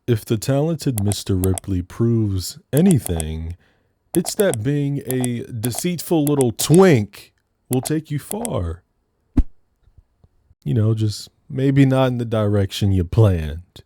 If the talented Mr. Ripley proves anything, it's that being a deceitful little twink will take you far. You know, just maybe not in the direction you planned.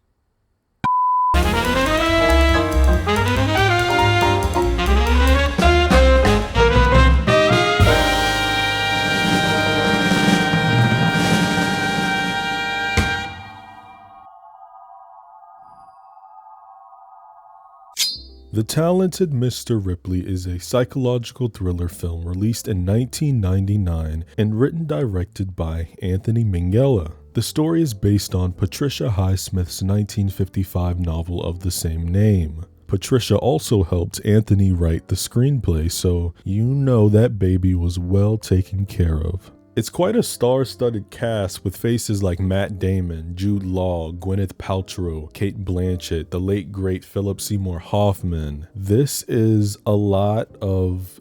The Talented Mr. Ripley is a psychological thriller film released in 1999 and written directed by Anthony Minghella. The story is based on Patricia Highsmith's 1955 novel of the same name. Patricia also helped Anthony write the screenplay, so you know that baby was well taken care of. It's quite a star-studded cast with faces like Matt Damon, Jude Law, Gwyneth Paltrow, Cate Blanchett, the late great Philip Seymour Hoffman. This is a lot of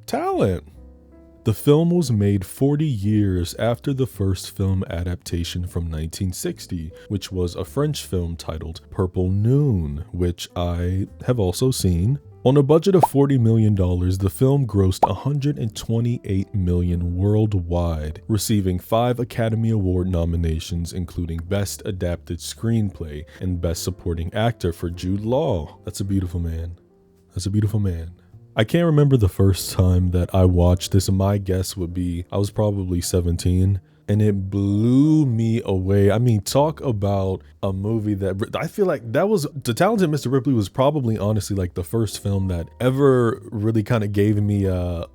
talent. The film was made 40 years after the first film adaptation from 1960, which was a French film titled Purple Noon, which I have also seen. On a budget of $40 million, the film grossed $128 million worldwide, receiving 5 Academy Award nominations, including Best Adapted Screenplay and Best Supporting Actor for Jude Law. That's a beautiful man. That's a beautiful man. I can't remember the first time that I watched this, and my guess would be I was probably 17. And it blew me away. I mean, talk about a movie that I feel like that was The Talented Mr. Ripley was probably honestly like the first film that ever really kind of gave me a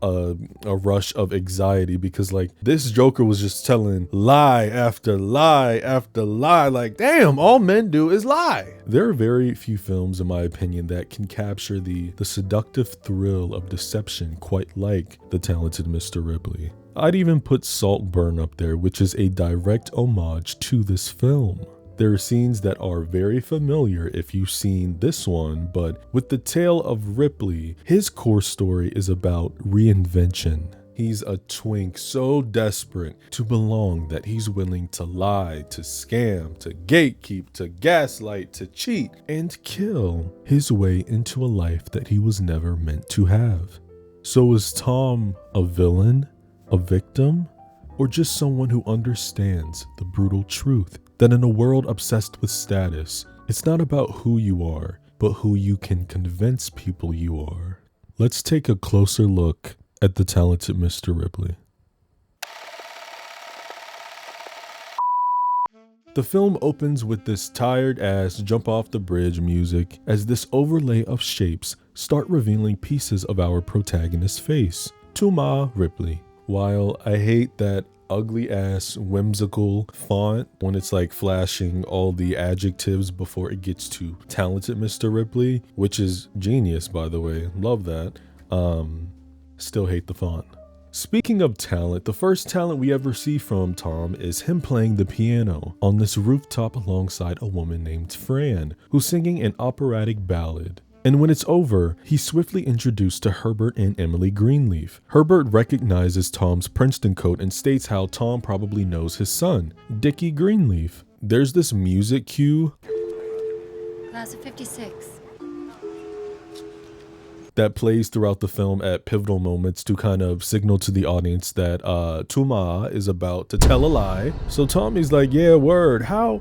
rush of anxiety, because like this Joker was just telling lie after lie after lie. Like, damn, all men do is lie. There are very few films, in my opinion, that can capture the seductive thrill of deception quite like The Talented Mr. Ripley. I'd even put Saltburn up there, which is a direct homage to this film. There are scenes that are very familiar if you've seen this one, but with the tale of Ripley, his core story is about reinvention. He's a twink so desperate to belong that he's willing to lie, to scam, to gatekeep, to gaslight, to cheat, and kill his way into a life that he was never meant to have. So is Tom a villain? A victim, or just someone who understands the brutal truth that in a world obsessed with status, it's not about who you are, but who you can convince people you are. Let's take a closer look at The Talented Mr. Ripley. The film opens with this tired ass jump off the bridge music as this overlay of shapes start revealing pieces of our protagonist's face, Tuma Ripley. While I hate that ugly ass whimsical font when it's like flashing all the adjectives before it gets to Talented Mr. Ripley, which is genius, by the way, love that, still hate the font. Speaking of talent, the first talent we ever see from Tom is him playing the piano on this rooftop alongside a woman named Fran, who's singing an operatic ballad. And when it's over, he's swiftly introduced to Herbert and Emily Greenleaf. Herbert recognizes Tom's Princeton coat and states how Tom probably knows his son, Dickie Greenleaf. There's this music cue Class of 56. that plays throughout the film at pivotal moments to kind of signal to the audience that Tuma is about to tell a lie. So Tommy's like, yeah, word, how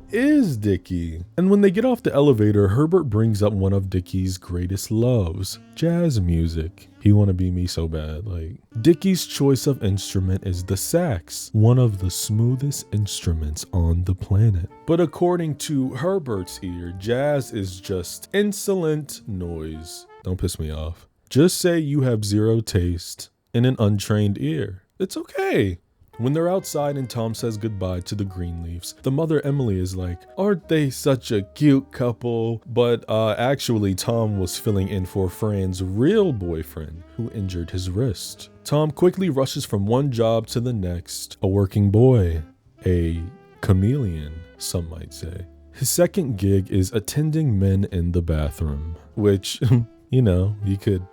is Dickie? And when they get off the elevator, Herbert brings up one of Dickie's greatest loves, jazz music. He wanna be me so bad. Like, Dickie's choice of instrument is the sax, one of the smoothest instruments on the planet. But according to Herbert's ear, jazz is just insolent noise. Don't piss me off. Just say you have zero taste in an untrained ear. It's okay. When they're outside and Tom says goodbye to the Greenleafs, the mother Emily is like, aren't they such a cute couple? But actually Tom was filling in for Fran's real boyfriend who injured his wrist. Tom quickly rushes from one job to the next, a working boy, a chameleon, some might say. His second gig is attending men in the bathroom, which, you know, you could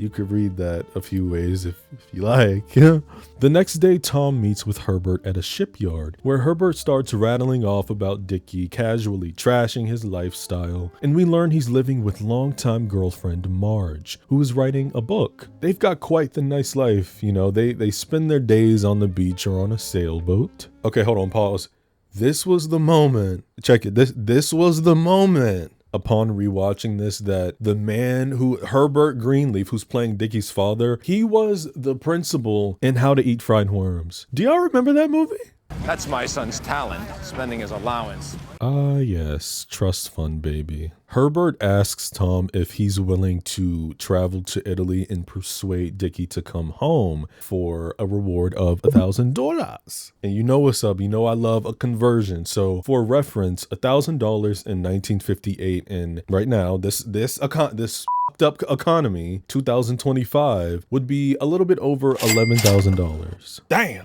You could read that a few ways if you like. The next day, Tom meets with Herbert at a shipyard, where Herbert starts rattling off about Dickie casually trashing his lifestyle, and we learn he's living with longtime girlfriend Marge, who is writing a book. They've got quite the nice life, you know, they spend their days on the beach or on a sailboat. Okay, hold on, pause. This was the moment, check it, this was the moment upon rewatching this that the man who, Herbert Greenleaf, who's playing Dickie's father, he was the principal in How to Eat Fried Worms. Do y'all remember that movie? That's my son's talent, spending his allowance. Ah, yes, trust fund, baby. Herbert asks Tom if he's willing to travel to Italy and persuade Dickie to come home for a reward of $1,000. And you know what's up, you know I love a conversion. So for reference, $1,000 in 1958, and right now, this fucked up economy, 2025, would be a little bit over $11,000. Damn!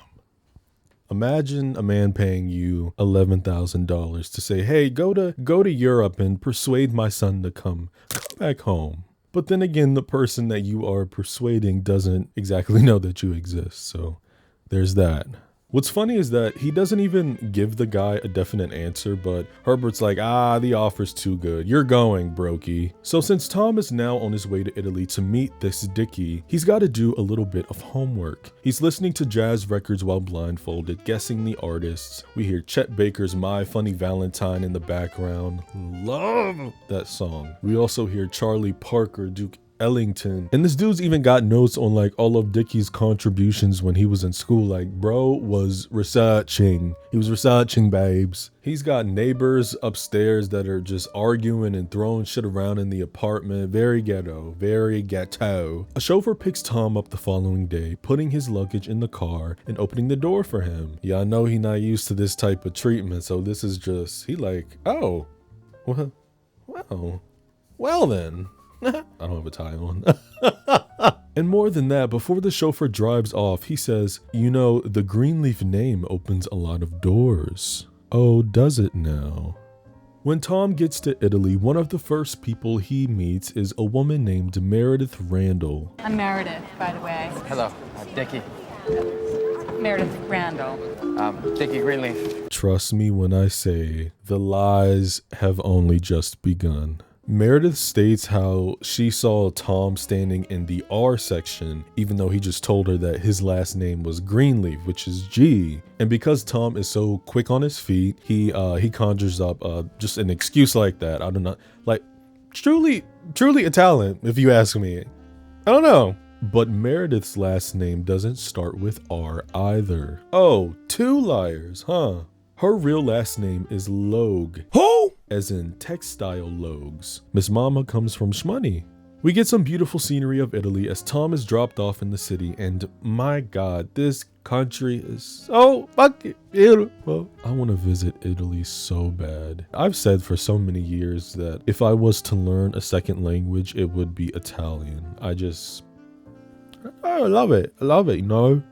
Imagine a man paying you $11,000 to say, hey, go to Europe and persuade my son to come back home. But then again, the person that you are persuading doesn't exactly know that you exist. So there's that. What's funny is that he doesn't even give the guy a definite answer, but Herbert's like, the offer's too good. You're going, brokey. So since Tom is now on his way to Italy to meet this Dickie, he's got to do a little bit of homework. He's listening to jazz records while blindfolded, guessing the artists. We hear Chet Baker's My Funny Valentine in the background. Love that song. We also hear Charlie Parker, Duke Ellington, and this dude's even got notes on like all of Dickie's contributions when he was in school. Like, bro was researching. He was researching, babes. He's got neighbors upstairs that are just arguing and throwing shit around in the apartment. Very ghetto, very ghetto. A chauffeur picks Tom up the following day, putting his luggage in the car and opening the door for him. Yeah, I know he not used to this type of treatment, so this is just, he like, oh, well then. I don't have a tie on. And more than that, before the chauffeur drives off, he says, you know, the Greenleaf name opens a lot of doors. Oh, does it now? When Tom gets to Italy, one of the first people he meets is a woman named Meredith Randall. I'm Meredith, by the way. Hello, Dickie. Meredith Randall. Dickie Greenleaf. Trust me when I say the lies have only just begun. Meredith states how she saw Tom standing in the R section, even though he just told her that his last name was Greenleaf, which is G. And because Tom is so quick on his feet, he conjures up just an excuse like that. I don't know, like truly a talent, if you ask me. I don't know. But Meredith's last name doesn't start with R either. Oh, two liars, huh? Her real last name is Logue. Who? As in textile logs. Miss Mama comes from Shmoney. We get some beautiful scenery of Italy as Tom is dropped off in the city, and my God, this country is so fucking beautiful. I want to visit Italy so bad. I've said for so many years that if I was to learn a second language, it would be Italian. I love it, you know?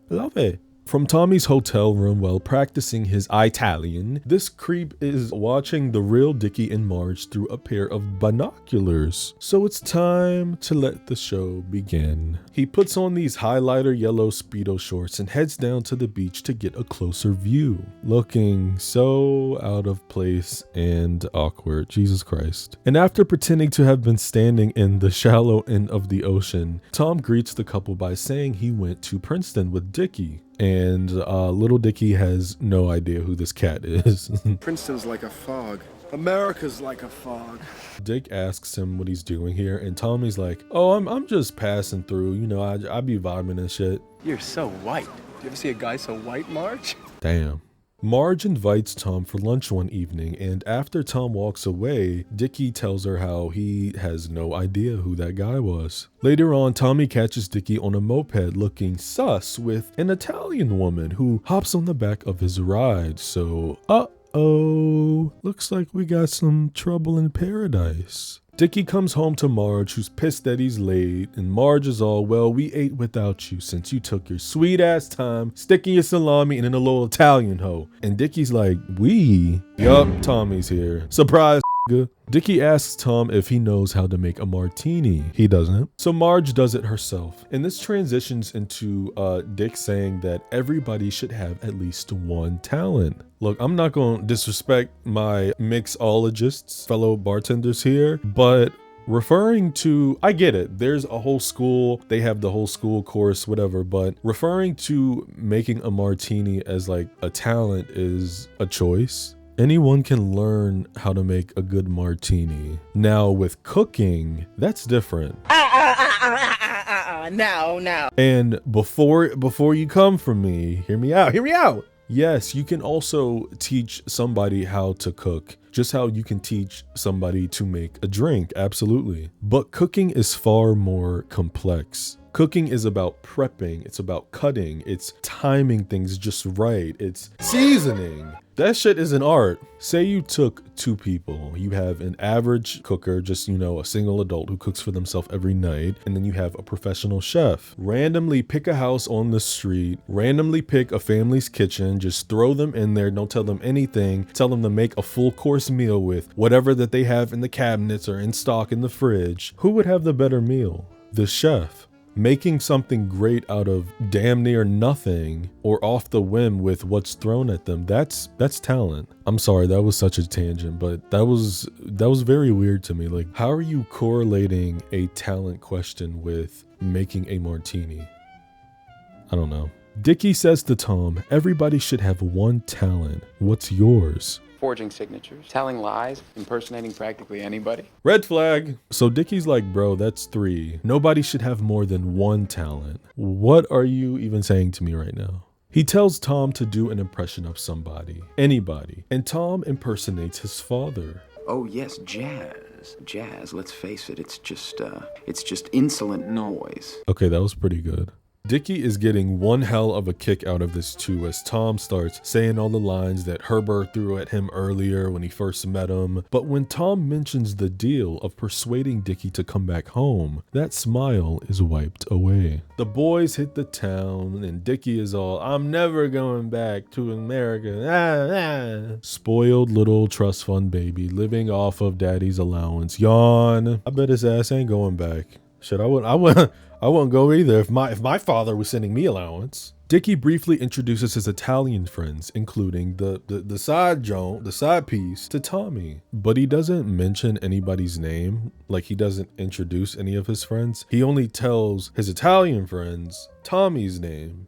I love it. From Tommy's hotel room while practicing his Italian, this creep is watching the real Dickie and Marge through a pair of binoculars. So it's time to let the show begin. He puts on these highlighter yellow Speedo shorts and heads down to the beach to get a closer view. Looking so out of place and awkward, Jesus Christ. And after pretending to have been standing in the shallow end of the ocean, Tom greets the couple by saying he went to Princeton with Dickie. And little Dickie has no idea who this cat is. Princeton's like a fog. America's like a fog. Dick asks him what he's doing here, and Tommy's like, oh, I'm just passing through. You know, I be vibing and shit. You're so white. Do you ever see a guy so white, Marge? Damn. Marge invites Tom for lunch one evening, and after Tom walks away, Dickie tells her how he has no idea who that guy was. Later on, Tommy catches Dickie on a moped looking sus with an Italian woman who hops on the back of his ride. So, uh-oh, looks like we got some trouble in paradise. Dickie comes home to Marge, who's pissed that he's late, and Marge is all, well, we ate without you since you took your sweet ass time sticking your salami in a little Italian hoe. And Dickie's like, we? Yup, Tommy's here. Surprise, Dickie asks Tom if he knows how to make a martini. He doesn't. So Marge does it herself. And this transitions into Dick saying that everybody should have at least one talent. Look, I'm not going to disrespect my mixologists, fellow bartenders here, but referring to, I get it, there's a whole school, they have the whole school course, whatever, but referring to making a martini as like a talent is a choice. Anyone can learn how to make a good martini. Now with cooking, that's different. No. And before you come from me, hear me out. Yes, you can also teach somebody how to cook, just how you can teach somebody to make a drink, absolutely. But cooking is far more complex. Cooking is about prepping, it's about cutting, it's timing things just right, it's seasoning. That shit is an art. Say you took two people, you have an average cooker, just, you know, a single adult who cooks for themselves every night, and then you have a professional chef. Randomly pick a house on the street, randomly pick a family's kitchen, just throw them in there, don't tell them anything, tell them to make a full course meal with whatever that they have in the cabinets or in stock in the fridge. Who would have the better meal? The chef. Making something great out of damn near nothing or off the whim with what's thrown at them, that's talent. I'm sorry, that was such a tangent, but that was very weird to me. Like, how are you correlating a talent question with making a martini? I don't know. Dickie says to Tom, everybody should have one talent. What's yours? Forging signatures, telling lies, impersonating practically anybody. Red flag. So Dickie's like, bro, that's 3. Nobody should have more than one talent. What are you even saying to me right now? He tells Tom to do an impression of somebody, anybody, and Tom impersonates his father. Oh yes, jazz. Jazz, let's face it, it's just insolent noise. Okay, that was pretty good. Dickie is getting one hell of a kick out of this too, as Tom starts saying all the lines that Herbert threw at him earlier when he first met him. But when Tom mentions the deal of persuading Dickie to come back home, that smile is wiped away. The boys hit the town and Dickie is all, I'm never going back to America. Spoiled little trust fund baby living off of daddy's allowance. Yawn. I bet his ass ain't going back. Shit, I wouldn't go either if my father was sending me allowance. Dickie briefly introduces his Italian friends, including the side piece to Tommy. But he doesn't mention anybody's name, like he doesn't introduce any of his friends. He only tells his Italian friends Tommy's name.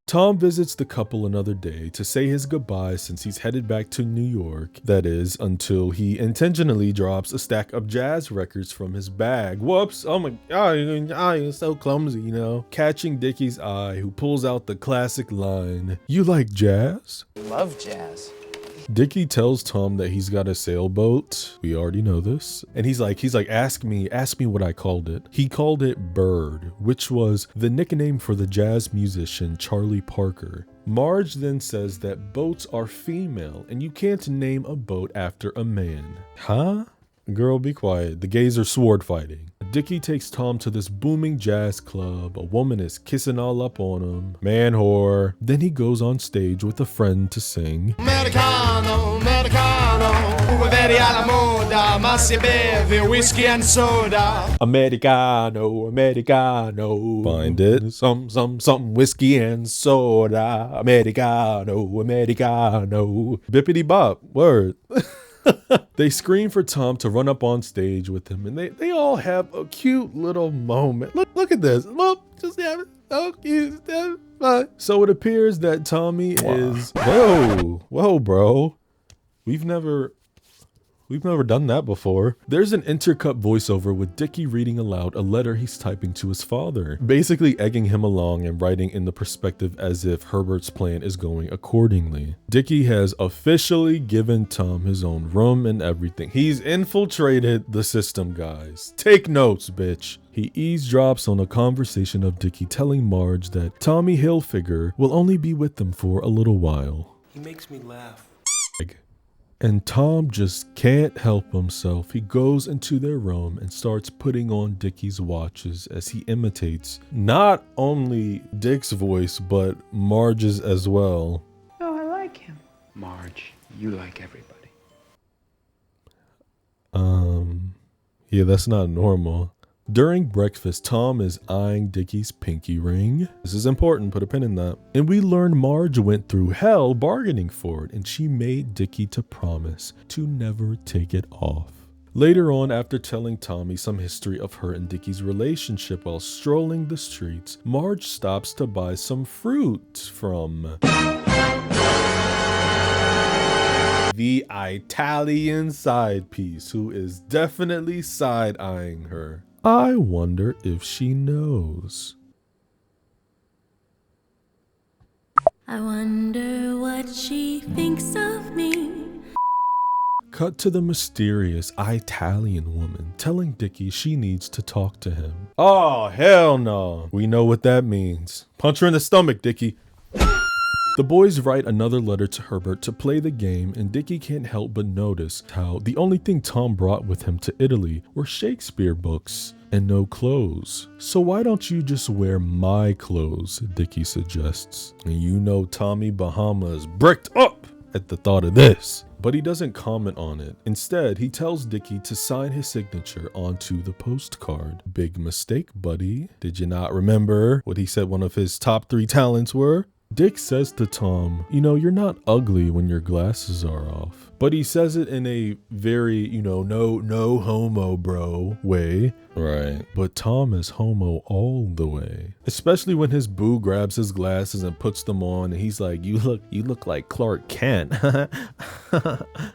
Tom visits the couple another day to say his goodbyes since he's headed back to New York. That is, until he intentionally drops a stack of jazz records from his bag. Whoops, oh my god, you're so clumsy, you know. Catching Dickie's eye, who pulls out the classic line, "You like jazz?" Love jazz. Dickie tells Tom that he's got a sailboat. We already know this. And he's like, ask me what I called it. He called it Bird, which was the nickname for the jazz musician Charlie Parker. Marge then says that boats are female and you can't name a boat after a man. Huh? Girl, be quiet. The gays are sword fighting. Dickie takes Tom to this booming jazz club. A woman is kissing all up on him. Man whore. Then he goes on stage with a friend to sing. Americano, Americano, very alla moda, ma si beve whiskey and soda. Americano, Americano. Find it. Some whiskey and soda. Americano, Americano. Bippity bop. Word. They scream for Tom to run up on stage with him, and they all have a cute little moment. Look at this. Look, just have it. So cute. So it appears that Tommy is... Whoa, bro. We've never done that before. There's an intercut voiceover with Dickie reading aloud a letter he's typing to his father, basically egging him along and writing in the perspective as if Herbert's plan is going accordingly. Dickie has officially given Tom his own room and everything. He's infiltrated the system, guys. Take notes, bitch. He eavesdrops on a conversation of Dickie telling Marge that Tommy Hilfiger will only be with them for a little while. He makes me laugh. And Tom just can't help himself. He goes into their room and starts putting on Dickie's watches as he imitates not only Dick's voice, but Marge's as well. Oh, I like him. Marge, you like everybody. Yeah, that's not normal. During breakfast, Tom is eyeing Dickie's pinky ring. This is important, put a pin in that. And we learn Marge went through hell bargaining for it, and she made Dickie to promise to never take it off. Later on, after telling Tommy some history of her and Dickie's relationship while strolling the streets, Marge stops to buy some fruit from the Italian side piece, who is definitely side-eyeing her. I wonder if she knows. I wonder what she thinks of me. Cut to the mysterious Italian woman telling Dickie she needs to talk to him. Oh, hell no. We know what that means. Punch her in the stomach, Dickie. The boys write another letter to Herbert to play the game, and Dickie can't help but notice how the only thing Tom brought with him to Italy were Shakespeare books and no clothes. So why don't you just wear my clothes, Dickie suggests. And you know Tommy Bahama is bricked up at the thought of this. But he doesn't comment on it. Instead, he tells Dickie to sign his signature onto the postcard. Big mistake, buddy. Did you not remember what he said one of his top 3 talents were? Dick says to Tom, you know, you're not ugly when your glasses are off. But he says it in a very, no homo bro way. Right. But Tom is homo all the way. Especially when his boo grabs his glasses and puts them on and he's like, you look like Clark Kent.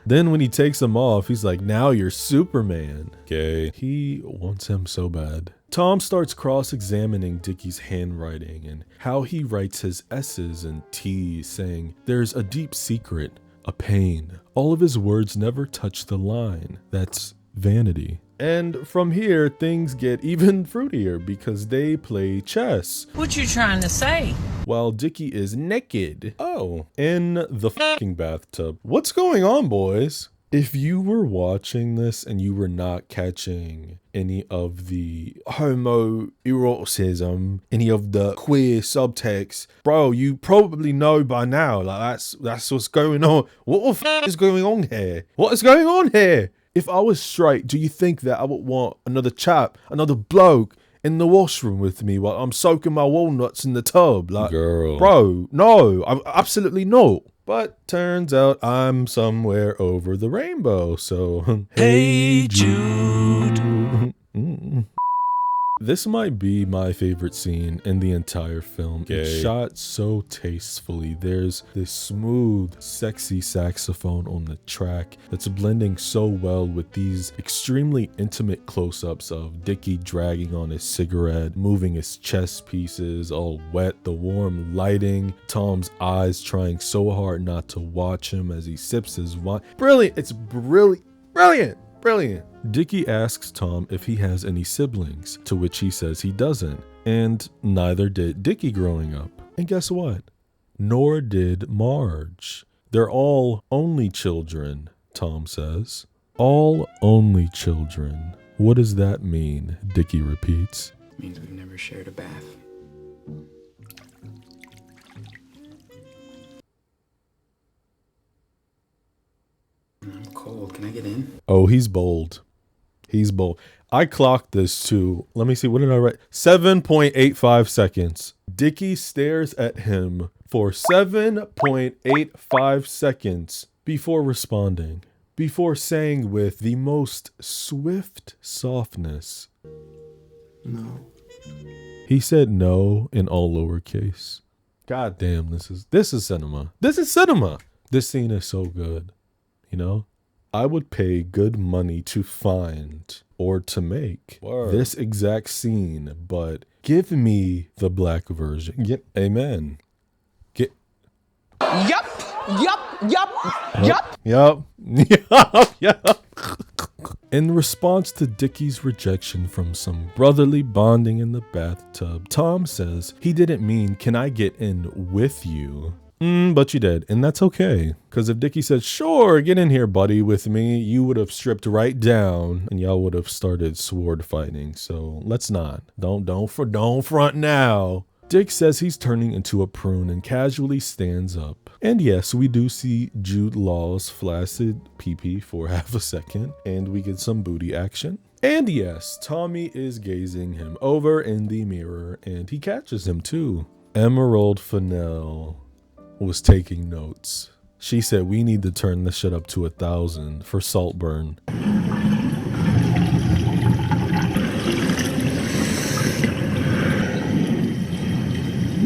Then when he takes them off, he's like, now you're Superman. Okay. He wants him so bad. Tom starts cross-examining Dickie's handwriting and how he writes his S's and T's, saying there's a deep secret, a pain. All of his words never touch the line. That's vanity. And from here, things get even fruitier because they play chess. What you trying to say? While Dickie is naked. Oh, in the fucking bathtub. What's going on, boys? If you were watching this and you were not catching any of the homoeroticism, any of the queer subtext, bro, you probably know by now. Like that's what's going on. What the f is going on here? What is going on here? If I was straight, do you think that I would want another chap, another bloke in the washroom with me while I'm soaking my walnuts in the tub? Like, girl, bro, no, I'm absolutely not. But turns out I'm somewhere over the rainbow, so hey Jude. This might be my favorite scene in the entire film. It's shot so tastefully. There's this smooth, sexy saxophone on the track that's blending so well with these extremely intimate close-ups of Dickie dragging on his cigarette, moving his chest pieces, all wet, the warm lighting, Tom's eyes trying so hard not to watch him as he sips his wine. Brilliant! It's brilliant! Brilliant! Dickie asks Tom if he has any siblings, to which he says he doesn't, and neither did Dickie growing up. And guess what? Nor did Marge. They're all only children, Tom says. All only children. What does that mean? Dickie repeats. It means we've never shared a bath. I'm cold. Can I get in? Oh, he's bold. He's bold. I clocked this too. Let me see. What did I write? 7.85 seconds. Dickie stares at him for 7.85 seconds before responding. Before saying with the most swift softness, no. He said no in all lowercase. God damn, this is cinema. This is cinema. This scene is so good. You know? I would pay good money to find or to make this exact scene, but give me the black version. Yep. Amen. Yup. In response to Dickie's rejection from some brotherly bonding in the bathtub, Tom says he didn't mean, can I get in with you? But you did, and that's okay. Because if Dickie said, sure, get in here, buddy, with me, you would have stripped right down, and y'all would have started sword fighting. So let's not. Don't front now. Dick says he's turning into a prune and casually stands up. And yes, we do see Jude Law's flaccid pee-pee for half a second, and we get some booty action. And yes, Tommy is gazing him over in the mirror, and he catches him too. Emerald Fennell was taking notes. She said we need to turn this shit up to 1,000 for Saltburn.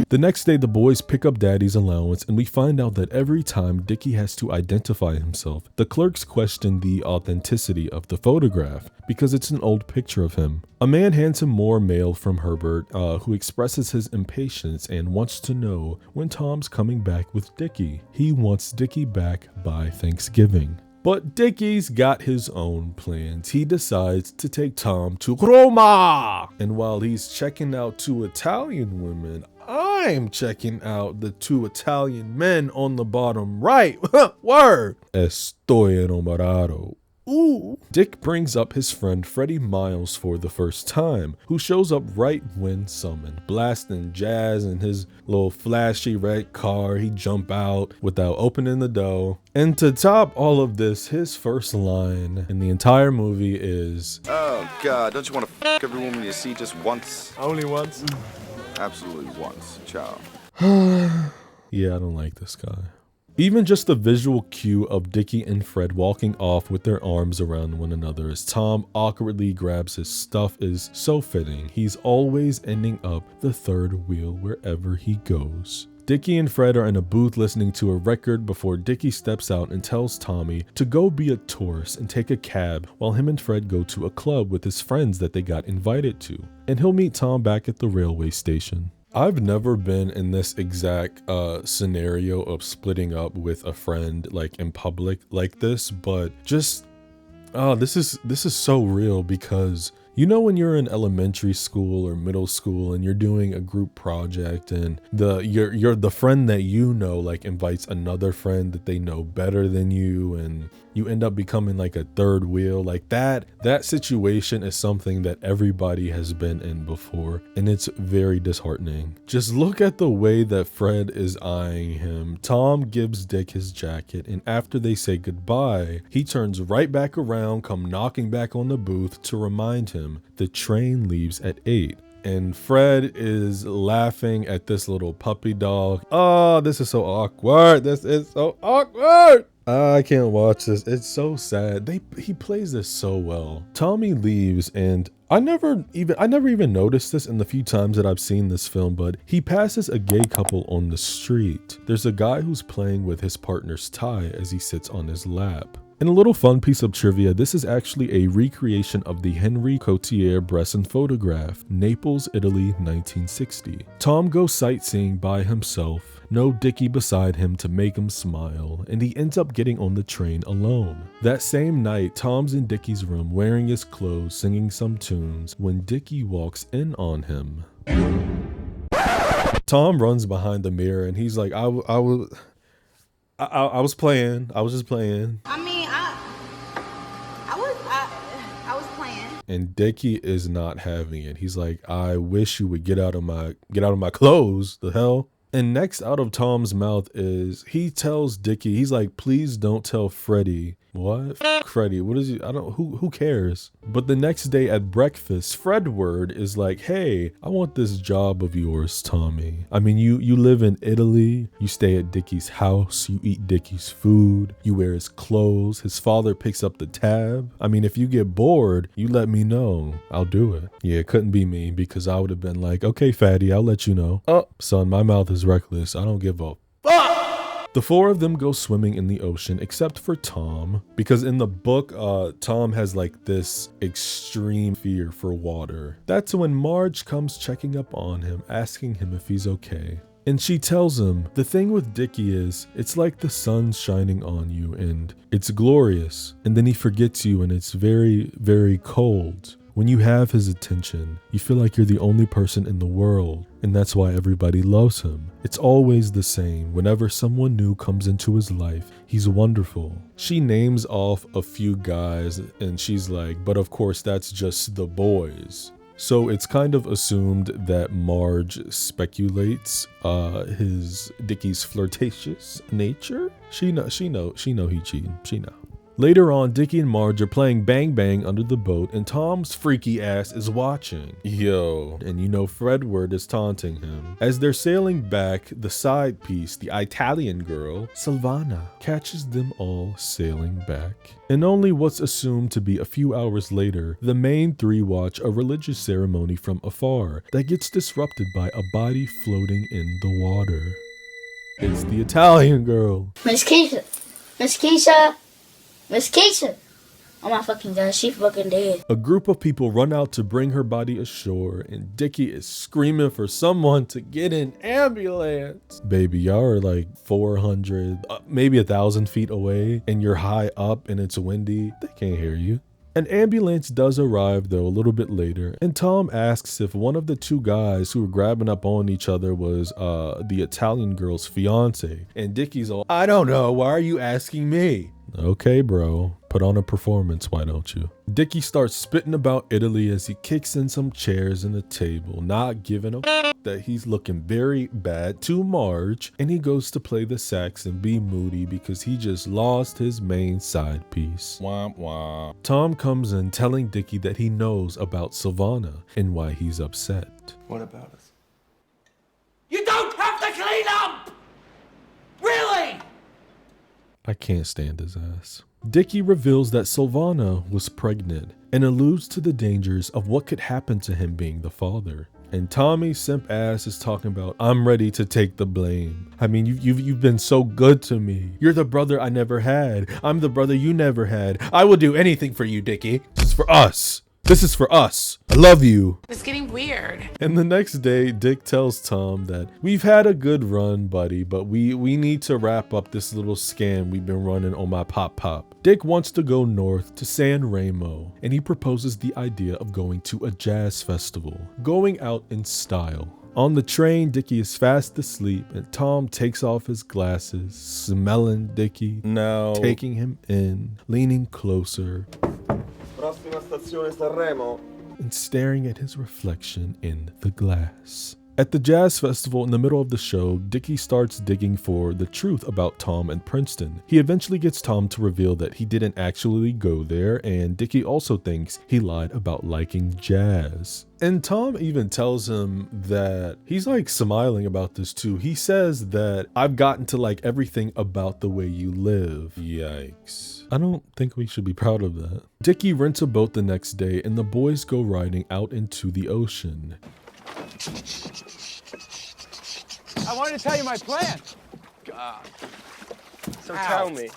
The next day, the boys pick up Daddy's allowance, and we find out that every time Dickie has to identify himself, the clerks question the authenticity of the photograph because it's an old picture of him. A man hands him more mail from Herbert, who expresses his impatience and wants to know when Tom's coming back with Dickie. He wants Dickie back by Thanksgiving. But Dickie's got his own plans. He decides to take Tom to Roma. And while he's checking out 2 Italian women, I'm checking out the 2 Italian men on the bottom right. Word. Estoy enamorado. Ooh. Dick brings up his friend Freddie Miles for the first time, who shows up right when summoned, blasting jazz in his little flashy red car. He jump out without opening the door. And to top all of this, his first line in the entire movie is, "Oh God, don't you want to fuck every woman you see just once? Only once? Absolutely once, ciao." yeah, I don't like this guy. Even just the visual cue of Dickie and Fred walking off with their arms around one another as Tom awkwardly grabs his stuff is so fitting. He's always ending up the third wheel wherever he goes. Dickie and Fred are in a booth listening to a record before Dickie steps out and tells Tommy to go be a tourist and take a cab while him and Fred go to a club with his friends that they got invited to. And he'll meet Tom back at the railway station. I've never been in this exact scenario of splitting up with a friend like in public like this, but just this is so real because you know when you're in elementary school or middle school and you're doing a group project and you're the friend that you know like invites another friend that they know better than you and you end up becoming like a third wheel. Like that situation is something that everybody has been in before, and it's very disheartening. Just look at the way that Fred is eyeing him. Tom gives Dick his jacket, and after they say goodbye, he turns right back around, come knocking back on the booth to remind him the train leaves at 8. And Fred is laughing at this little puppy dog. Oh, this is so awkward. This is so awkward. I can't watch this. It's so sad. He plays this so well. Tommy leaves, and I never even noticed this in the few times that I've seen this film, but he passes a gay couple on the street. There's a guy who's playing with his partner's tie as he sits on his lap. And a little fun piece of trivia, this is actually a recreation of the Henri Cartier-Bresson photograph, Naples, Italy, 1960. Tom goes sightseeing by himself, no Dickie beside him to make him smile, and he ends up getting on the train alone. That same night, Tom's in Dickie's room wearing his clothes, singing some tunes, when Dickie walks in on him. Tom runs behind the mirror and he's like, I was playing. I was just playing. I mean, I was playing. And Dickie is not having it. He's like, I wish you would get out of my clothes. The hell? And next out of Tom's mouth is he tells Dickie, he's like, please don't tell Freddie. What? Freddie, what is he? Who cares? But the next day at breakfast, Fredward is like, hey, I want this job of yours, Tommy. I mean, you live in Italy, you stay at Dickie's house, you eat Dickie's food, you wear his clothes, his father picks up the tab. I mean, if you get bored, you let me know. I'll do it. Yeah, it couldn't be me because I would have been like, okay, fatty, I'll let you know. Oh, son, my mouth is reckless. I don't give a fuck. The four of them go swimming in the ocean except for Tom, because in the book, Tom has like this extreme fear for water. That's when Marge comes checking up on him, asking him if he's okay. And she tells him, the thing with Dickie is, it's like the sun's shining on you and it's glorious. And then he forgets you and it's very, very cold. When you have his attention, you feel like you're the only person in the world, and that's why everybody loves him. It's always the same. Whenever someone new comes into his life, he's wonderful. She names off a few guys, and she's like, but of course that's just the boys. So it's kind of assumed that Marge speculates Dickie's flirtatious nature. She know he cheating. She know. Later on, Dickie and Marge are playing Bang Bang under the boat, and Tom's freaky ass is watching. Yo, and you know Fredward is taunting him. As they're sailing back, the side piece, the Italian girl, Silvana, catches them all sailing back. And only what's assumed to be a few hours later, the main three watch a religious ceremony from afar that gets disrupted by a body floating in the water. It's the Italian girl. Miss Keisha. Miss Keisha. Miss Keisha! Oh my fucking god, she fucking dead. A group of people run out to bring her body ashore, and Dickie is screaming for someone to get an ambulance. Baby, y'all are like 400, maybe 1,000 feet away, and you're high up and it's windy. They can't hear you. An ambulance does arrive though a little bit later, and Tom asks if one of the two guys who were grabbing up on each other was the Italian girl's fiance. And Dickie's all, I don't know, why are you asking me? Okay, bro, put on a performance, why don't you? Dickie starts spitting about Italy as he kicks in some chairs and a table, not giving a that he's looking very bad to Marge, and he goes to play the sax and be moody because he just lost his main side piece. Womp womp. Tom comes in telling Dickie that he knows about Silvana and why he's upset. What about us? You don't have to clean up! Really? I can't stand his ass. Dickie reveals that Silvana was pregnant and alludes to the dangers of what could happen to him being the father. And Tommy's simp ass is talking about, I'm ready to take the blame. I mean, you've been so good to me. You're the brother I never had. I'm the brother you never had. I will do anything for you, Dickie. This is for us. This is for us. I love you. It's getting weird. And the next day, Dick tells Tom that we've had a good run, buddy, but we need to wrap up this little scam we've been running on my pop. Dick wants to go north to San Remo, and he proposes the idea of going to a jazz festival, going out in style. On the train, Dickie is fast asleep, and Tom takes off his glasses, smelling Dickie, now taking him in, leaning closer, Prossima stazione Sanremo. and staring at his reflection in the glass. At the jazz festival in the middle of the show, Dickie starts digging for the truth about Tom and Princeton. He eventually gets Tom to reveal that he didn't actually go there, and Dickie also thinks he lied about liking jazz. And Tom even tells him that he's like smiling about this too. He says that I've gotten to like everything about the way you live. Yikes. I don't think we should be proud of that. Dickie rents a boat the next day, and the boys go riding out into the ocean. I wanted to tell you my plan. God. So tell me.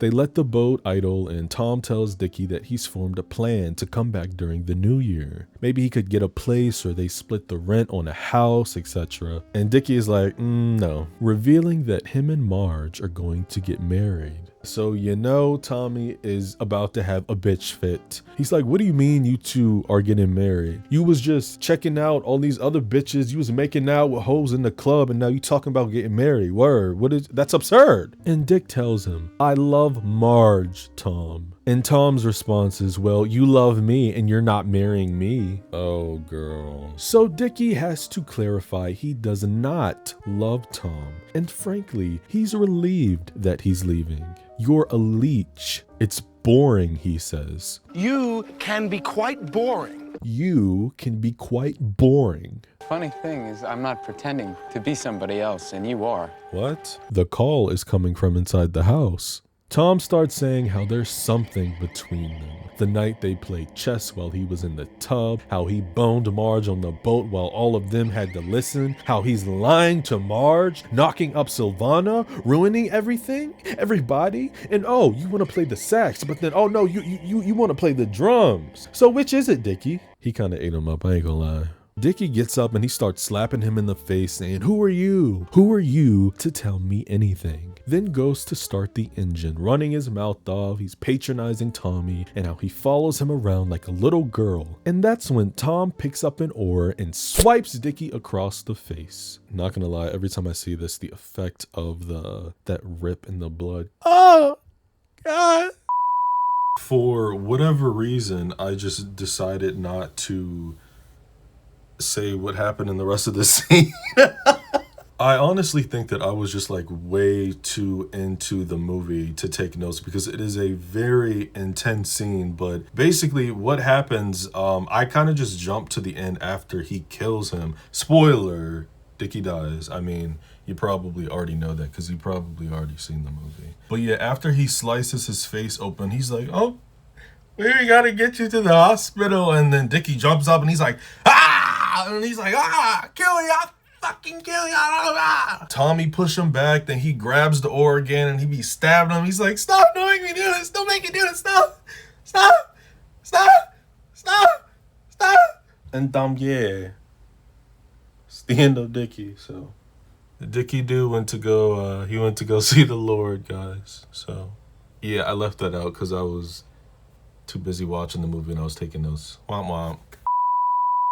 They let the boat idle, and Tom tells Dickie that he's formed a plan to come back during the new year. Maybe he could get a place, or they split the rent on a house, etc. And Dickie is like, no, revealing that him and Marge are going to get married. So you know Tommy is about to have a bitch fit. He's like, what do you mean you two are getting married? You was just checking out all these other bitches. You was making out with hoes in the club, and now you talking about getting married. Word, that's absurd. And Dick tells him, I love Marge, Tom. And Tom's response is, well, you love me and you're not marrying me. Oh, girl. So Dickie has to clarify he does not love Tom. And frankly, he's relieved that he's leaving. You're a leech. It's boring, he says. You can be quite boring. You can be quite boring. Funny thing is, I'm not pretending to be somebody else, and you are. What? The call is coming from inside the house. Tom starts saying how there's something between them. The night they played chess while he was in the tub, how he boned Marge on the boat while all of them had to listen, how he's lying to Marge, knocking up Silvana, ruining everything, everybody, and oh, you want to play the sax, but then oh no, you want to play the drums. So which is it, Dickie? He kind of ate him up, I ain't gonna lie. Dickie gets up and he starts slapping him in the face saying, who are you? Who are you to tell me anything? Then goes to start the engine, running his mouth off. He's patronizing Tommy and how he follows him around like a little girl. And that's when Tom picks up an oar and swipes Dickie across the face. Not gonna lie, every time I see this, the effect of that rip in the blood. Oh, God. For whatever reason, I just decided not to say what happened in the rest of the scene. I honestly think that I was just like way too into the movie to take notes because it is a very intense scene. But basically what happens, I kind of just jumped to the end after he kills him. Spoiler, Dickie dies. I mean, you probably already know that because you probably already seen the movie. But yeah, after he slices his face open, he's like, oh, we gotta get you to the hospital. And then Dickie jumps up and he's like, ah! And he's like, ah, kill you. Fucking kill you. Ah. Tommy push him back, then he grabs the oar again and he be stabbing him. He's like, stop doing me do this. Don't make me do this. Stop. Stop. Stop. Stop. Stop. And yeah. It's the end of Dickie. So the Dickie dude went to go see the Lord, guys. So yeah, I left that out because I was too busy watching the movie and I was taking notes. Womp womp.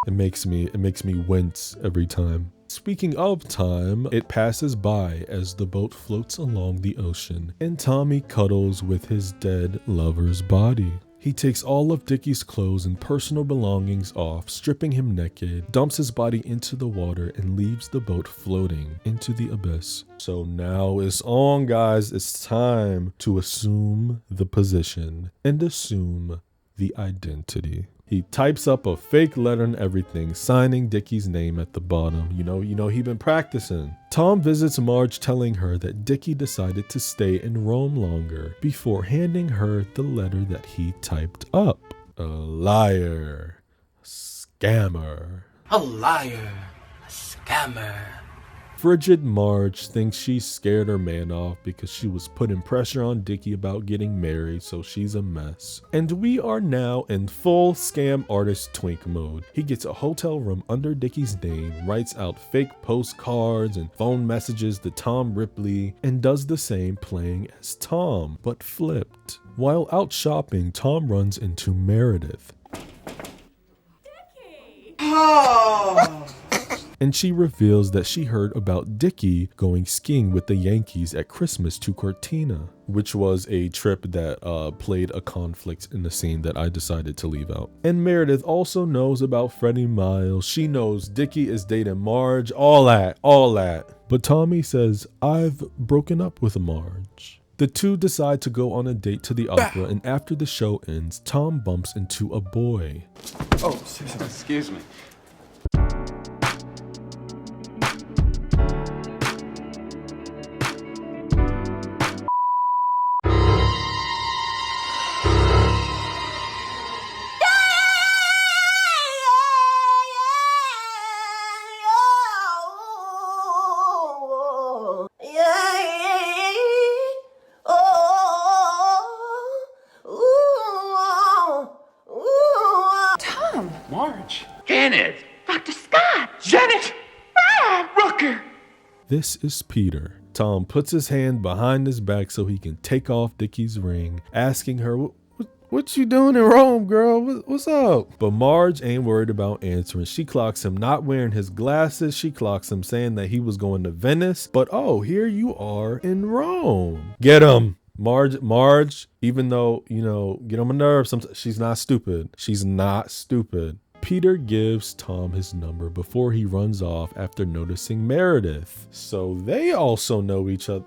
It makes me wince every time. Speaking of time, it passes by as the boat floats along the ocean and Tommy cuddles with his dead lover's body. He takes all of Dickie's clothes and personal belongings off, stripping him naked, dumps his body into the water, and leaves the boat floating into the abyss. So now it's on, guys. It's time to assume the position and assume the identity. He types up a fake letter and everything, signing Dickie's name at the bottom. You know, he been practicing. Tom visits Marge, telling her that Dickie decided to stay in Rome longer before handing her the letter that he typed up. A liar. A scammer. A liar. A scammer. Frigid Marge thinks she scared her man off because she was putting pressure on Dickie about getting married, so she's a mess. And we are now in full scam artist Twink mode. He gets a hotel room under Dickie's name, writes out fake postcards and phone messages to Tom Ripley, and does the same playing as Tom, but flipped. While out shopping, Tom runs into Meredith. Dickie! Oh! And she reveals that she heard about Dickie going skiing with the Yankees at Christmas to Cortina, which was a trip that played a conflict in the scene that I decided to leave out. And Meredith also knows about Freddie Miles. She knows Dickie is dating Marge, all that. But Tommy says, I've broken up with Marge. The two decide to go on a date to the opera, and after the show ends, Tom bumps into a boy. Oh, excuse me. Marge. Janet! Dr. Scott. Janet! Ah, Rooker. This is Peter. Tom puts his hand behind his back so he can take off Dickie's ring, asking her, what you doing in Rome, girl? What's up? But Marge ain't worried about answering. She clocks him not wearing his glasses. She clocks him saying that he was going to Venice. But oh, here you are in Rome. Get him. Marge, even though, get on my nerves, she's not stupid. She's not stupid. Peter gives Tom his number before he runs off after noticing Meredith. So they also know each other.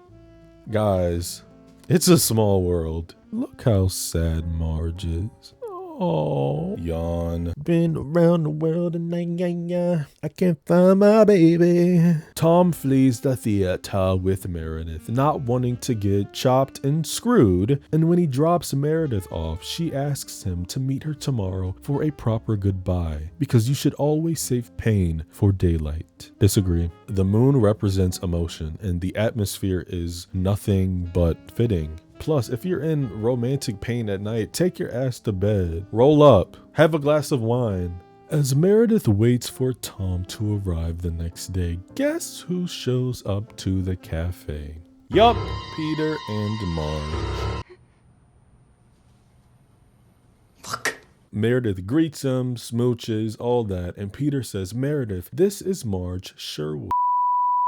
Guys, it's a small world. Look how sad Marge is. Oh, yawn. Been around the world and I can't find my baby. Tom flees the theater with Meredith, not wanting to get chopped and screwed. And when he drops Meredith off, she asks him to meet her tomorrow for a proper goodbye, because you should always save pain for daylight. Disagree. The moon represents emotion, and the atmosphere is nothing but fitting. Plus, if you're in romantic pain at night, take your ass to bed, roll up, have a glass of wine. As Meredith waits for Tom to arrive the next day, guess who shows up to the cafe? Yup, Peter and Marge. Look. Meredith greets him, smooches, all that, and Peter says, Meredith, this is Marge Sherwood.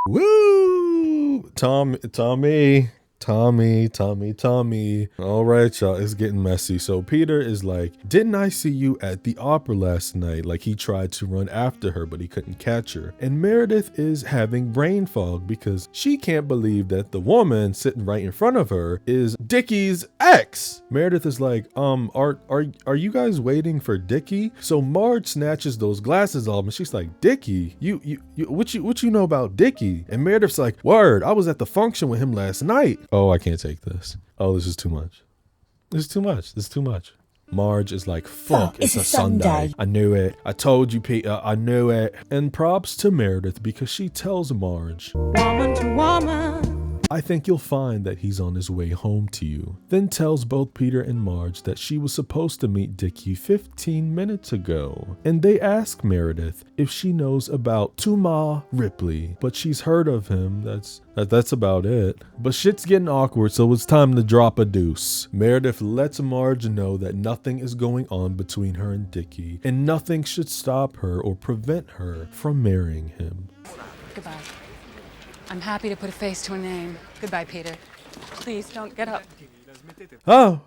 Woo! Tommy, Tommy. All right, y'all, it's getting messy. So Peter is like, didn't I see you at the opera last night? Like he tried to run after her, but he couldn't catch her. And Meredith is having brain fog because she can't believe that the woman sitting right in front of her is Dickie's ex. Meredith is like, are you guys waiting for Dickie? So Marge snatches those glasses off and she's like, Dickie, what you know about Dickie? And Meredith's like, word, I was at the function with him last night. Oh, I can't take this. Oh, this is too much. This is too much. Marge is like, fuck, it's a Sunday. I knew it. I told you, Peter. I knew it. And props to Meredith because she tells Marge, woman to woman, I think you'll find that he's on his way home to you. Then tells both Peter and Marge that she was supposed to meet Dickie 15 minutes ago. And they ask Meredith if she knows about Tuma Ripley, but she's heard of him. That's about it. But shit's getting awkward, so it's time to drop a deuce. Meredith lets Marge know that nothing is going on between her and Dickie, and nothing should stop her or prevent her from marrying him. Goodbye. I'm happy to put a face to a name. Goodbye, Peter. Please don't get up. Oh.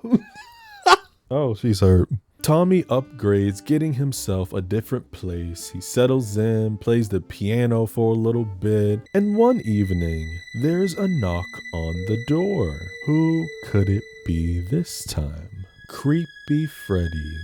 Oh, she's hurt. Tommy upgrades, getting himself a different place. He settles in, plays the piano for a little bit, and one evening, there's a knock on the door. Who could it be this time? Creepy Freddy.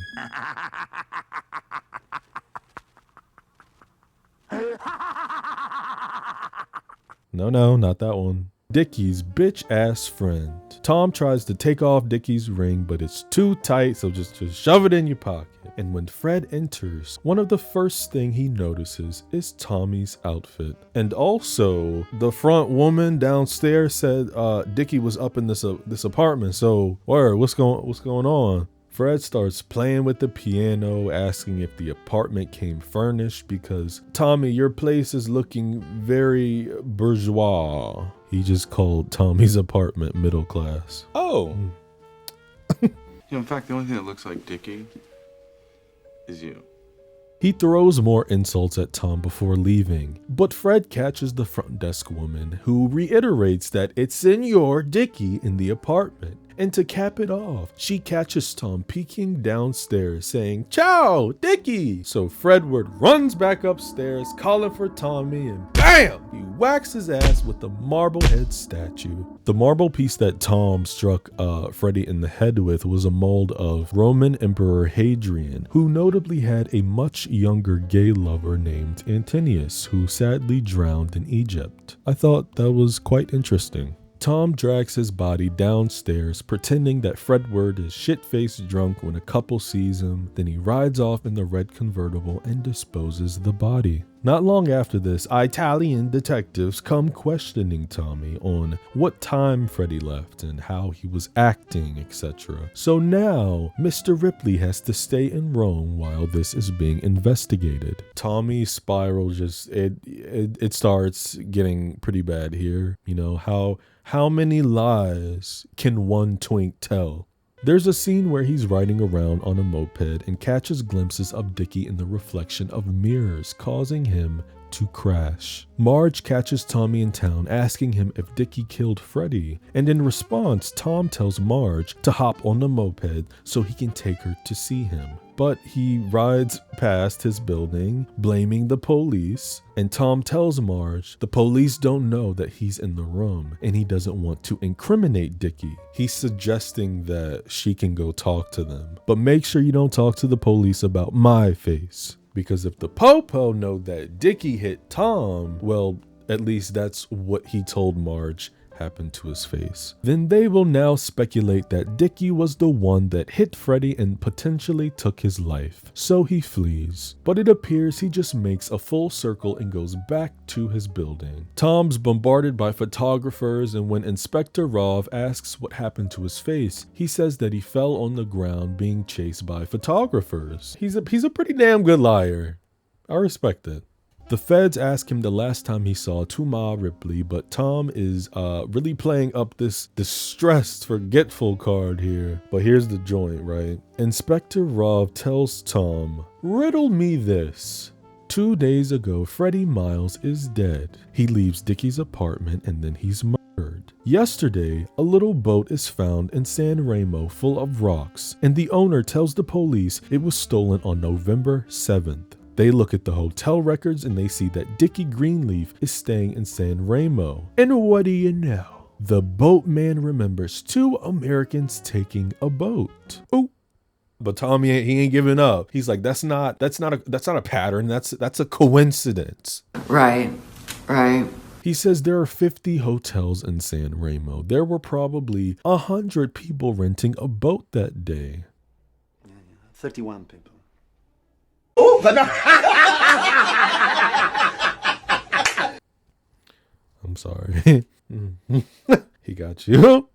No, not that one. Dickie's bitch-ass friend. Tom tries to take off Dickie's ring, but it's too tight, so just shove it in your pocket. And when Fred enters, one of the first thing he notices is Tommy's outfit. And also, the front woman downstairs said Dickie was up in this apartment, so what's going on? Fred starts playing with the piano, asking if the apartment came furnished because, Tommy, your place is looking very bourgeois. He just called Tommy's apartment middle class. Oh. In fact, the only thing that looks like Dickie is you. He throws more insults at Tom before leaving, but Fred catches the front desk woman who reiterates that it's Senor Dickie in the apartment. And to cap it off, she catches Tom peeking downstairs saying, "Ciao, Dickie!" So Fredward runs back upstairs calling for Tommy and BAM! He whacks his ass with the Marblehead statue. The marble piece that Tom struck Freddy in the head with was a mold of Roman Emperor Hadrian, who notably had a much younger gay lover named Antonius, who sadly drowned in Egypt. I thought that was quite interesting. Tom drags his body downstairs, pretending that Fredward is shit-faced drunk when a couple sees him. Then he rides off in the red convertible and disposes the body. Not long after this, Italian detectives come questioning Tommy on what time Freddy left and how he was acting, etc. So now, Mr. Ripley has to stay in Rome while this is being investigated. Tommy's spiral it starts getting pretty bad here. You know, how many lies can one twink tell? There's a scene where he's riding around on a moped and catches glimpses of Dickie in the reflection of mirrors, causing him to crash. Marge catches Tommy in town, asking him if Dickie killed Freddy, and in response, Tom tells Marge to hop on the moped so he can take her to see him. But he rides past his building, blaming the police, and Tom tells Marge the police don't know that he's in the room, and he doesn't want to incriminate Dickie. He's suggesting that she can go talk to them, but make sure you don't talk to the police about my face. Because if the Popo know that Dickie hit Tom, well, at least that's what he told Marge happened to his face. Then they will now speculate that Dickie was the one that hit Freddy and potentially took his life. So he flees. But it appears he just makes a full circle and goes back to his building. Tom's bombarded by photographers, and when Inspector Rov asks what happened to his face, he says that he fell on the ground being chased by photographers. He's a pretty damn good liar. I respect it. The feds ask him the last time he saw Tuma Ripley, but Tom is really playing up this distressed, forgetful card here. But here's the joint, right? Inspector Rov tells Tom, "Riddle me this. 2 days ago, Freddie Miles is dead. He leaves Dickie's apartment and then he's murdered. Yesterday, a little boat is found in San Remo full of rocks, and the owner tells the police it was stolen on November 7th. They look at the hotel records and they see that Dickie Greenleaf is staying in San Remo. And what do you know? The boatman remembers 2 Americans taking a boat. Oh, but Tommy, he ain't giving up. He's like, that's not a pattern. That's a coincidence. Right. He says there are 50 hotels in San Remo. There were probably 100 people renting a boat that day. 31 people. Oh, but no. I'm sorry. He got you.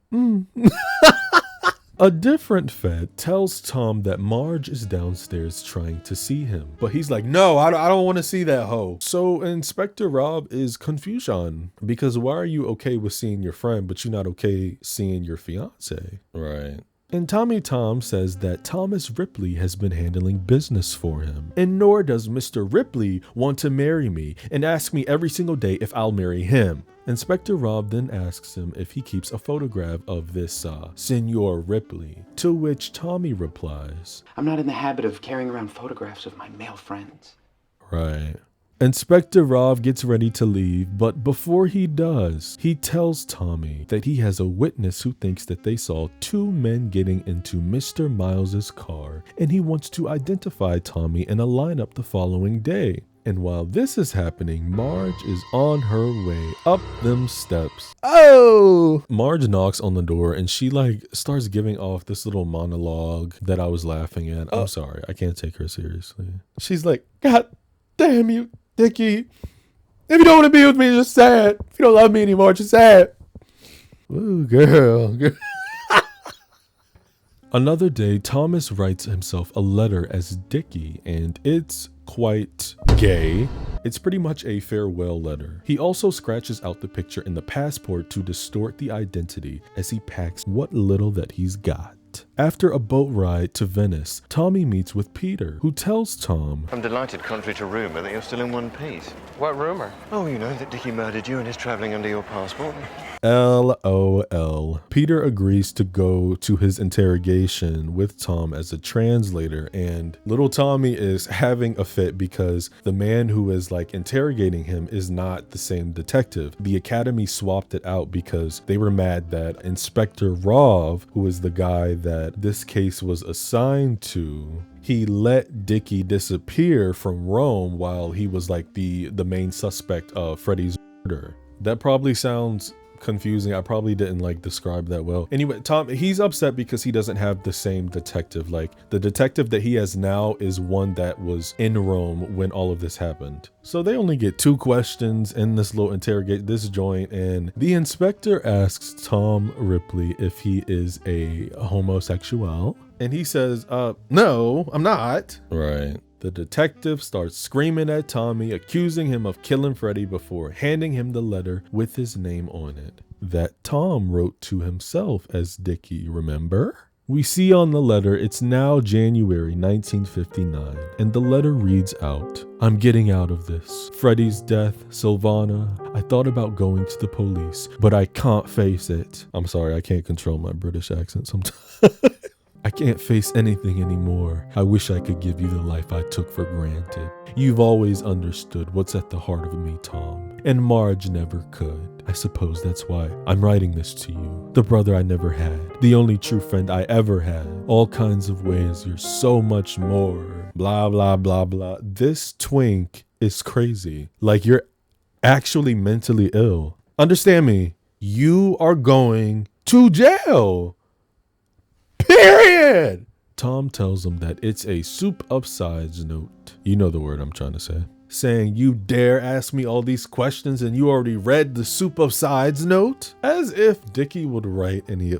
A different Fed tells Tom that Marge is downstairs trying to see him, but he's like, no, I don't want to see that hoe. So Inspector Rob is confusion, because why are you okay with seeing your friend, but you're not okay seeing your fiance? Right. And Tommy Tom says that Thomas Ripley has been handling business for him, and nor does Mr. Ripley want to marry me and ask me every single day if I'll marry him. Inspector Rob then asks him if he keeps a photograph of this Senor Ripley, to which Tommy replies, I'm not in the habit of carrying around photographs of my male friends. Right. Inspector Rob gets ready to leave, but before he does, he tells Tommy that he has a witness who thinks that they saw 2 men getting into Mr. Miles's car, and he wants to identify Tommy in a lineup the following day. And while this is happening, Marge is on her way up them steps. Oh! Marge knocks on the door and she starts giving off this little monologue that I was laughing at. I'm sorry, I can't take her seriously. She's like, God damn you, Dickie. If you don't want to be with me, just say it. If you don't love me anymore, just say it. Ooh, girl. Another day, Thomas writes himself a letter as Dickie, and it's quite gay. It's pretty much a farewell letter. He also scratches out the picture in the passport to distort the identity as he packs what little that he's got. After a boat ride to Venice, Tommy meets with Peter, who tells Tom, I'm delighted, contrary to rumour, that you're still in one piece. What rumor? Oh, you know, that Dickie murdered you and is travelling under your passport. LOL. Peter agrees to go to his interrogation with Tom as a translator, and little Tommy is having a fit because the man who is interrogating him is not the same detective. The Academy swapped it out because they were mad that Inspector Rov, who is the guy that this case was assigned to, he let Dickie disappear from Rome while he was the main suspect of Freddy's murder. That probably sounds confusing. I probably didn't describe that well. Anyway, Tom, he's upset because he doesn't have the same detective. The detective that he has now is one that was in Rome when all of this happened. So they only get 2 questions in this little this joint, and the inspector asks Tom Ripley if he is a homosexual, and he says, no, I'm not. Right. The detective starts screaming at Tommy, accusing him of killing Freddy before handing him the letter with his name on it that Tom wrote to himself as Dickie, remember? We see on the letter it's now January 1959, and the letter reads out, I'm getting out of this. Freddy's death, Sylvana, I thought about going to the police, but I can't face it. I'm sorry, I can't control my British accent sometimes. I can't face anything anymore. I wish I could give you the life I took for granted. You've always understood what's at the heart of me, Tom, and Marge never could. I suppose that's why I'm writing this to you. The brother I never had, the only true friend I ever had. All kinds of ways, you're so much more. Blah, blah, blah, blah. This twink is crazy. You're actually mentally ill. Understand me. You are going to jail. Period. Tom tells him that it's a soup upsides note. You know the word I'm trying to say. Saying, you dare ask me all these questions and you already read the soup upsides note? As if Dickie would write any,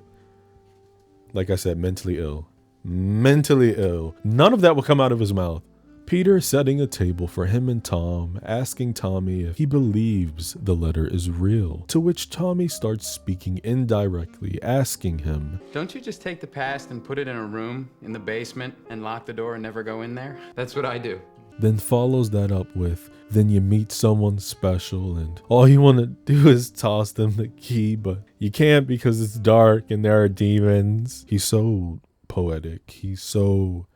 like I said, mentally ill. Mentally ill. None of that will come out of his mouth. Peter setting a table for him and Tom, asking Tommy if he believes the letter is real, to which Tommy starts speaking indirectly, asking him, Don't you just take the past and put it in a room in the basement and lock the door and never go in there? That's what I do. then follows that up with, then you meet someone special and all you want to do is toss them the key, but you can't because it's dark and there are demons. He's so poetic. He's so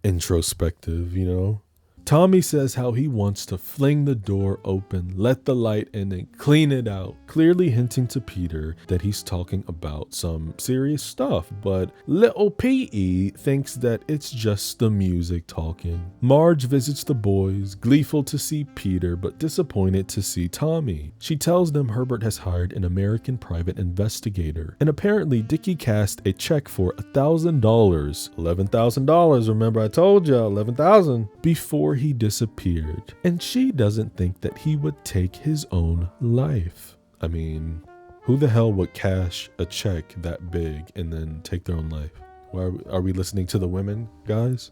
introspective, you know? Tommy says how he wants to fling the door open, let the light in, and clean it out, clearly hinting to Peter that he's talking about some serious stuff, but little P.E. thinks that it's just the music talking. Marge visits the boys, gleeful to see Peter, but disappointed to see Tommy. She tells them Herbert has hired an American private investigator, and apparently Dickie cashed a check for $1,000, $11,000, remember I told you, $11,000, before he disappeared, and she doesn't think that he would take his own life. I mean, who the hell would cash a check that big and then take their own life? Why are we listening to the women, guys?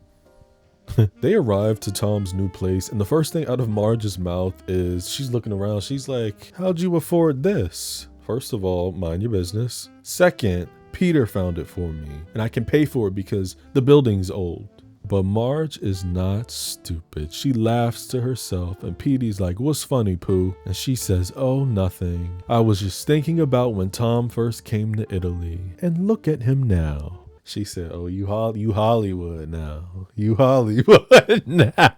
They arrive to Tom's new place, and the first thing out of Marge's mouth is she's looking around. She's like, how'd you afford this? First of all, mind your business. Second, Peter found it for me, and I can pay for it because the building's old. But Marge is not stupid. She laughs to herself and Petey's like, what's funny, Pooh? And she says, oh, nothing. I was just thinking about when Tom first came to Italy. And look at him now. She said, oh, you Hollywood now. You Hollywood now.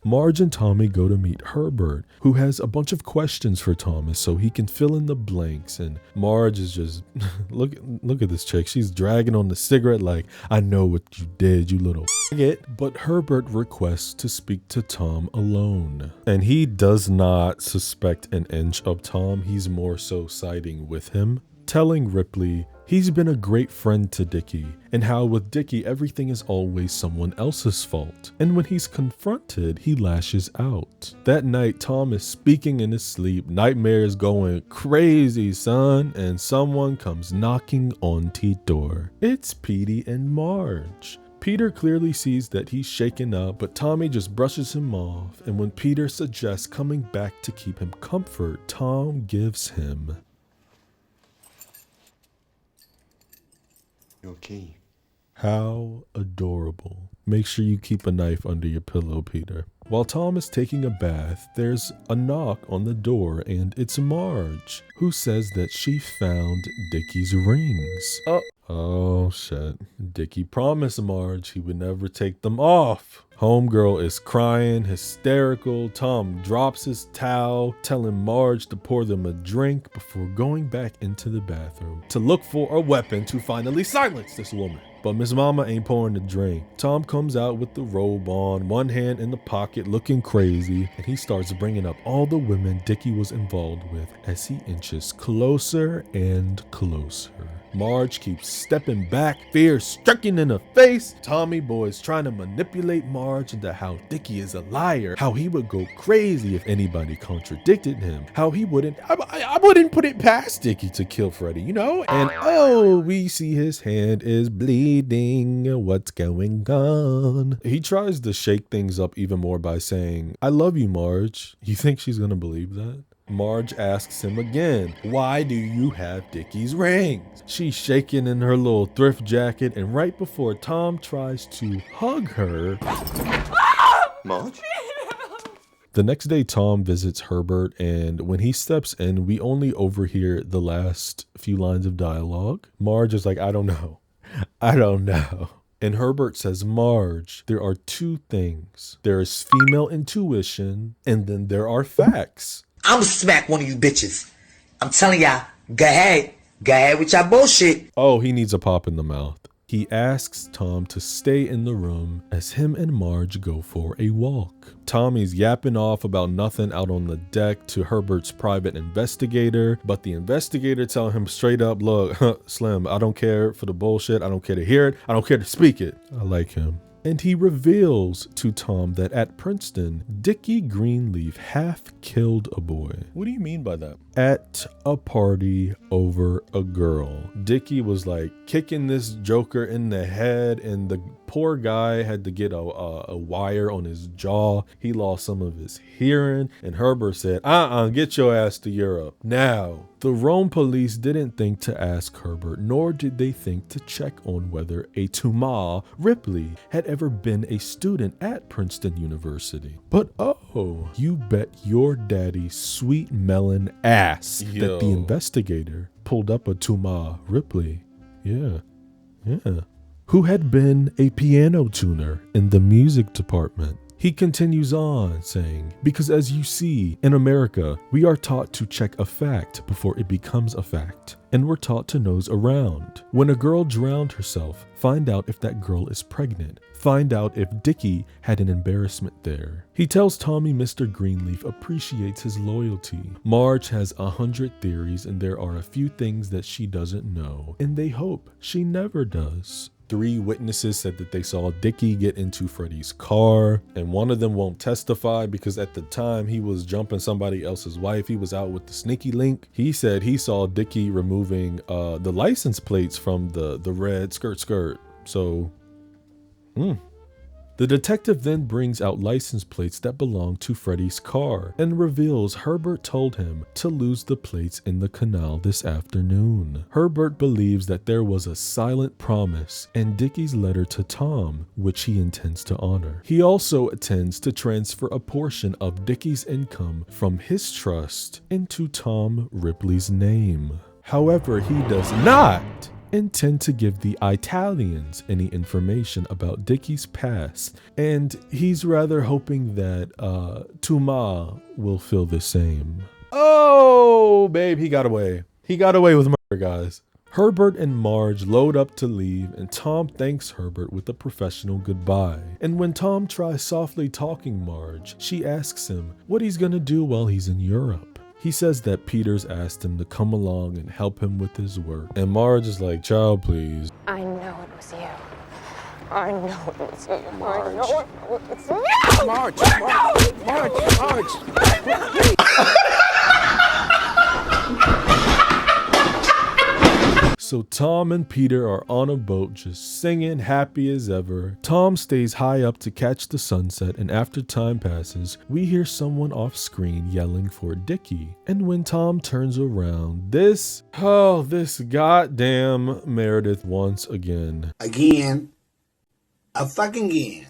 Marge and Tommy go to meet Herbert, who has a bunch of questions for Thomas so he can fill in the blanks. And Marge is just, look at this chick. She's dragging on the cigarette like, I know what you did, you little faggot. But Herbert requests to speak to Tom alone. And he does not suspect an inch of Tom. He's more so siding with him, telling Ripley he's been a great friend to Dickie, and how with Dickie everything is always someone else's fault. And when he's confronted, he lashes out. That night, Tom is speaking in his sleep, nightmares going crazy, son, and someone comes knocking on the door. It's Petey and Marge. Peter clearly sees that he's shaken up, but Tommy just brushes him off, and when Peter suggests coming back to keep him comfort, Tom gives him your key. How adorable. Make sure you keep a knife under your pillow, Peter. While Tom is taking a bath, there's a knock on the door and it's Marge, who says that she found Dickie's rings. Oh shit. Dickie promised Marge he would never take them off. Homegirl is crying, hysterical. Tom drops his towel, telling Marge to pour them a drink before going back into the bathroom to look for a weapon to finally silence this woman. But Miss Mama ain't pouring the drink. Tom comes out with the robe on, one hand in the pocket looking crazy, and he starts bringing up all the women Dickie was involved with as he inches closer and closer. Marge keeps stepping back, fear stricken in her face. Tommy boy is trying to manipulate Marge into how Dickie is a liar, how he would go crazy if anybody contradicted him, how he wouldn't, I wouldn't put it past Dickie to kill Freddy, you know? And oh, we see his hand is bleeding. What's going on? He tries to shake things up even more by saying, I love you, Marge. You think she's gonna believe that? Marge asks him again, why do you have Dickie's rings? She's shaking in her little thrift jacket, and right before Tom tries to hug her, Marge? the next day Tom visits Herbert, and when he steps in, we only overhear the last few lines of dialogue. Marge is like, I don't know. And Herbert says, Marge, there are two things. There is female intuition, and then there are facts. I'm gonna smack one of you bitches. I'm telling y'all, go ahead with y'all bullshit. Oh, he needs a pop in the mouth. He asks Tom to stay in the room as him and Marge go for a walk. Tommy's yapping off about nothing out on the deck to Herbert's private investigator, but the investigator telling him straight up, look, Slim, I don't care for the bullshit. I don't care to hear it. I don't care to speak it. I like him. And he reveals to Tom that at Princeton, Dickie Greenleaf half killed a boy. What do you mean by that? At a party over a girl. Dickie was like kicking this joker in the head, and the poor guy had to get a wire on his jaw. He lost some of his hearing, and Herbert said, get your ass to Europe now. The Rome police didn't think to ask Herbert, nor did they think to check on whether a Thomas Ripley had ever been a student at Princeton University. But oh, you bet your daddy's sweet melon ass that the investigator pulled up a Thomas Ripley. Yeah. Who had been a piano tuner in the music department. He continues on saying, because as you see, in America, we are taught to check a fact before it becomes a fact. And we're taught to nose around. When a girl drowned herself, find out if that girl is pregnant. Find out if Dickie had an embarrassment there. He tells Tommy Mr. Greenleaf appreciates his loyalty. Marge has 100 theories and there are a few things that she doesn't know. And they hope she never does. 3 witnesses said that they saw Dickie get into Freddy's car, and one of them won't testify because at the time he was jumping somebody else's wife. He was out with the sneaky link. He said he saw Dickie removing the license plates from the red skirt. So, The detective then brings out license plates that belong to Freddy's car and reveals Herbert told him to lose the plates in the canal this afternoon. Herbert believes that there was a silent promise in Dickie's letter to Tom, which he intends to honor. He also intends to transfer a portion of Dickie's income from his trust into Tom Ripley's name. However, he does not intend to give the Italians any information about Dickie's past, and he's rather hoping that Tuma will feel the same. Oh, babe, he got away. He got away with murder, guys. Herbert and Marge load up to leave, and Tom thanks Herbert with a professional goodbye. And when Tom tries softly talking Marge, she asks him what he's gonna do while he's in Europe. He says that Peter's asked him to come along and help him with his work. And Marge is like, child, please. I know it was you. I know it was you. Marge. I know it was you. Marge. So Tom and Peter are on a boat just singing happy as ever. Tom stays high up to catch the sunset, and after time passes, we hear someone off screen yelling for Dickie. And when Tom turns around, this goddamn Meredith once again. Again. A fucking again.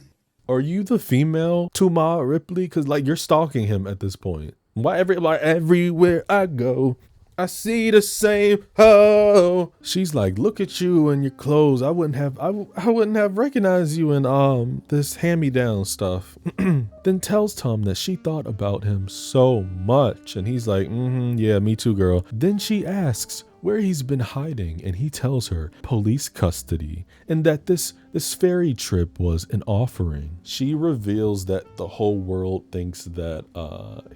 Are you the female Tuma Ripley? Cause like you're stalking him at this point. Why everywhere I go, I see the same hoe. She's like, look at you and your clothes. I wouldn't have recognized you in this hand-me-down stuff. Then tells Tom that she thought about him so much, and he's like, yeah, me too, girl. Then she asks where he's been hiding, and he tells her police custody, and that this ferry trip was an offering. She reveals that the whole world thinks that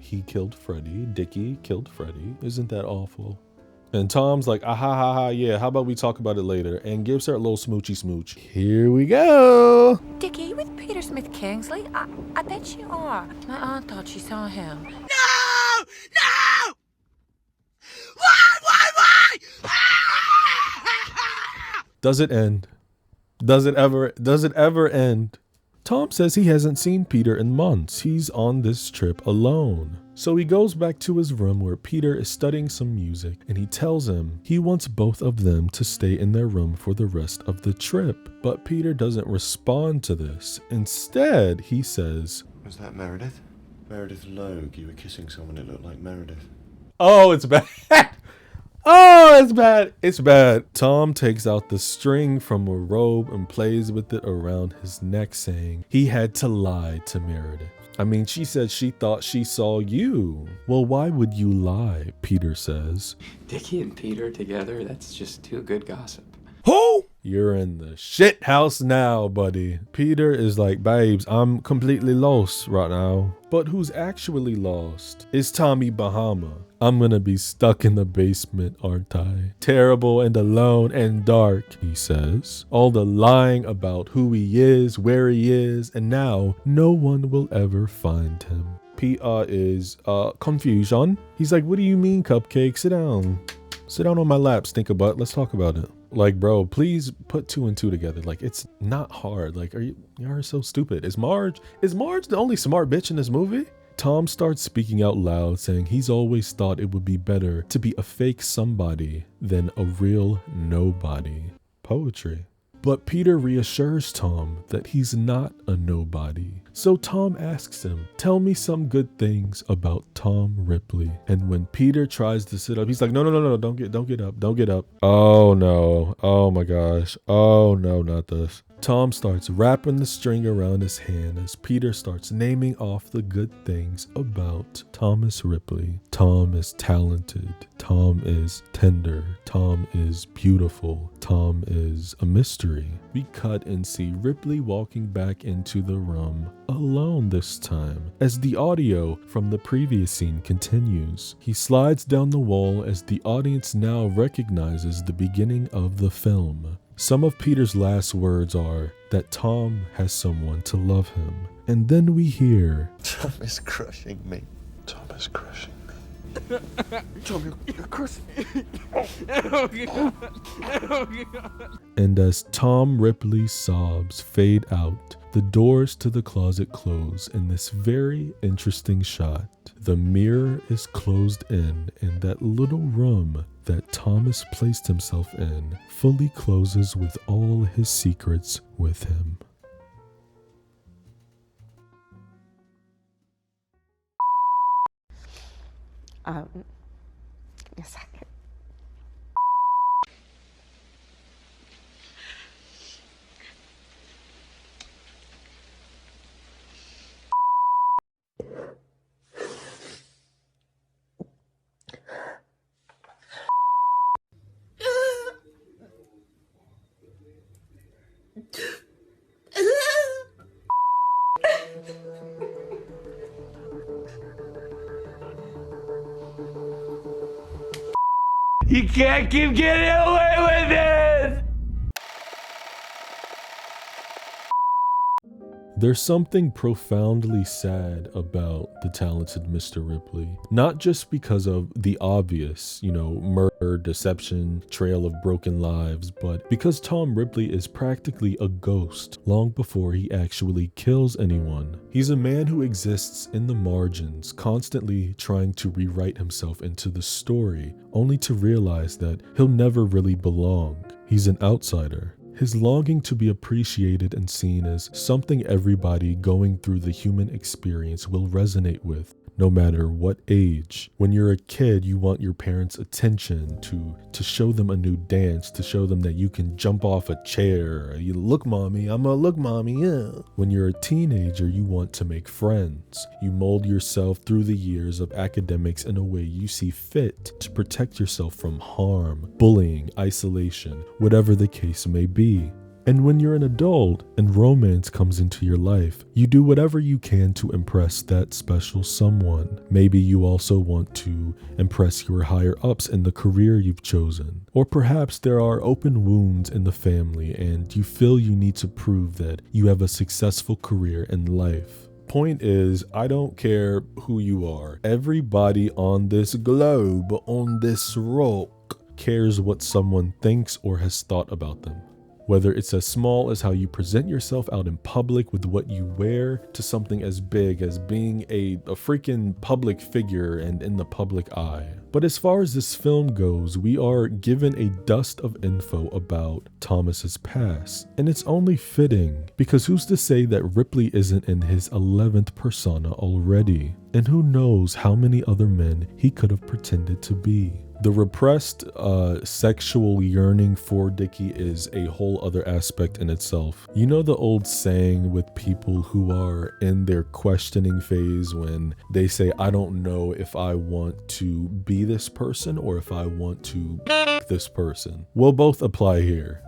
he killed Freddy. Dickie killed Freddy. Isn't that awful? And Tom's like, yeah, how about we talk about it later? And gives her a little smoochy smooch. Here we go. Dickie, you with Peter Smith Kingsley? I bet you are. My aunt thought she saw him. No! No! Why? Does it end? Does it ever end? Tom says he hasn't seen Peter in months. He's on this trip alone. So he goes back to his room where Peter is studying some music, and he tells him he wants both of them to stay in their room for the rest of the trip. But Peter doesn't respond to this. Instead, he says, Was that Meredith? Meredith Logue, you were kissing someone that looked like Meredith. Oh, it's bad. Oh, it's bad. It's bad. Tom takes out the string from a robe and plays with it around his neck, saying he had to lie to Meredith. I mean, she said she thought she saw you. Well, why would you lie? Peter says. Dickie and Peter together, that's just too good gossip. Who? You're in the shit house now, buddy. Peter is like, babes, I'm completely lost right now. But who's actually lost is Tommy Bahama. I'm gonna be stuck in the basement, aren't I? Terrible and alone and dark, he says. All the lying about who he is, where he is, and now no one will ever find him. Peter is confusion. He's like, what do you mean, Cupcake? Sit down. Sit down on my lap, stinker butt. Let's talk about it. Like, bro, please put 2 and 2 together. Like, it's not hard. Like, you are so stupid. Is Marge the only smart bitch in this movie? Tom starts speaking out loud, saying he's always thought it would be better to be a fake somebody than a real nobody. Poetry. But Peter reassures Tom that he's not a nobody. So Tom asks him, tell me some good things about Tom Ripley. And when Peter tries to sit up, he's like, no, don't get up. Oh no, oh my gosh, oh no, not this. Tom starts wrapping the string around his hand as Peter starts naming off the good things about Thomas Ripley. Tom is talented. Tom is tender. Tom is beautiful. Tom is a mystery. We cut and see Ripley walking back into the room, alone this time, as the audio from the previous scene continues. He slides down the wall as the audience now recognizes the beginning of the film. Some of Peter's last words are that Tom has someone to love him. And then we hear, Tom is crushing me. Tom is crushing me. Tom, you're crushing me. And as Tom Ripley's sobs fade out, the doors to the closet close in this very interesting shot. The mirror is closed in, and that little room that Thomas placed himself in fully closes with all his secrets with him. Give me a second. You can't keep getting away with this! There's something profoundly sad about the talented Mr. Ripley. Not just because of the obvious, murder, deception, trail of broken lives, but because Tom Ripley is practically a ghost long before he actually kills anyone. He's a man who exists in the margins, constantly trying to rewrite himself into the story, only to realize that he'll never really belong. He's an outsider. His longing to be appreciated and seen as something everybody going through the human experience will resonate with, no matter what age. When you're a kid, you want your parents' attention, to show them a new dance, to show them that you can jump off a chair. You look, mommy, I'm a look, mommy, yeah. When you're a teenager, you want to make friends. You mold yourself through the years of academics in a way you see fit to protect yourself from harm, bullying, isolation, whatever the case may be. And when you're an adult and romance comes into your life, you do whatever you can to impress that special someone. Maybe you also want to impress your higher ups in the career you've chosen. Or perhaps there are open wounds in the family and you feel you need to prove that you have a successful career in life. Point is, I don't care who you are. Everybody on this globe, on this rock, cares what someone thinks or has thought about them. Whether it's as small as how you present yourself out in public with what you wear, to something as big as being a freaking public figure and in the public eye. But as far as this film goes, we are given a dust of info about Thomas's past. And it's only fitting, because who's to say that Ripley isn't in his 11th persona already? And who knows how many other men he could have pretended to be. The repressed sexual yearning for Dickie is a whole other aspect in itself. You know the old saying with people who are in their questioning phase when they say, I don't know if I want to be this person or if I want to this person. Will both apply here.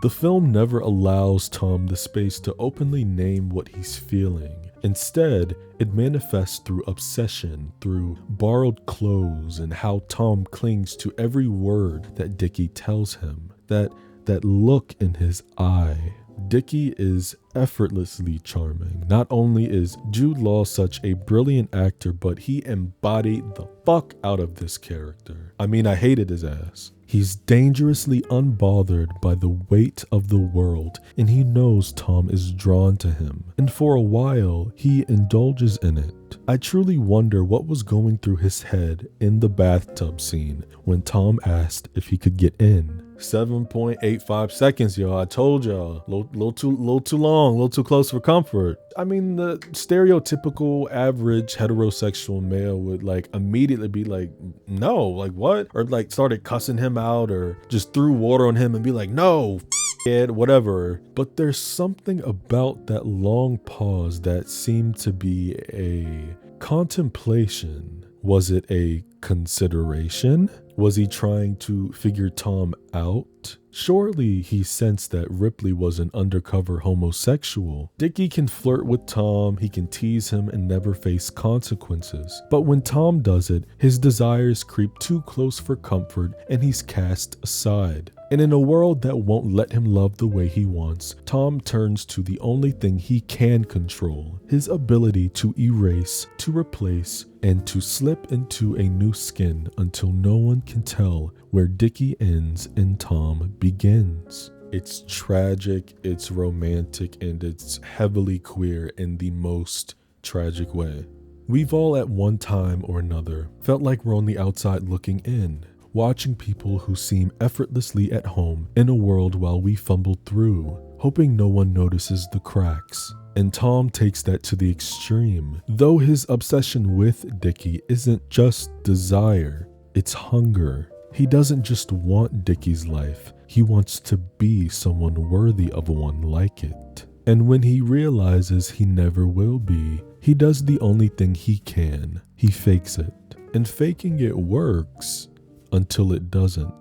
The film never allows Tom the space to openly name what he's feeling. Instead, it manifests through obsession, through borrowed clothes, and how Tom clings to every word that Dickie tells him. That look in his eye, Dickie is effortlessly charming. Not only is Jude Law such a brilliant actor, but he embodied the fuck out of this character. I mean, I hated his ass. He's dangerously unbothered by the weight of the world, and he knows Tom is drawn to him. And for a while, he indulges in it. I truly wonder what was going through his head in the bathtub scene when Tom asked if he could get in. 7.85 seconds, y'all. I told y'all. Little too long, a little too close for comfort. I mean, the stereotypical average heterosexual male would like immediately be like, no, like what? Or like started cussing him out or just threw water on him and be like, no, it, whatever. But there's something about that long pause that seemed to be a contemplation. Was it a consideration? Was he trying to figure Tom out? Surely he sensed that Ripley was an undercover homosexual. Dickie can flirt with Tom, he can tease him and never face consequences. But when Tom does it, his desires creep too close for comfort and he's cast aside. And in a world that won't let him love the way he wants, Tom turns to the only thing he can control, his ability to erase, to replace, and to slip into a new skin until no one can tell where Dickie ends and Tom begins. It's tragic, it's romantic, and it's heavily queer in the most tragic way. We've all at one time or another felt like we're on the outside looking in, watching people who seem effortlessly at home in a world while we fumble through, hoping no one notices the cracks. And Tom takes that to the extreme, though his obsession with Dickie isn't just desire, it's hunger. He doesn't just want Dickie's life, he wants to be someone worthy of one like it. And when he realizes he never will be, he does the only thing he can, he fakes it. And faking it works until it doesn't.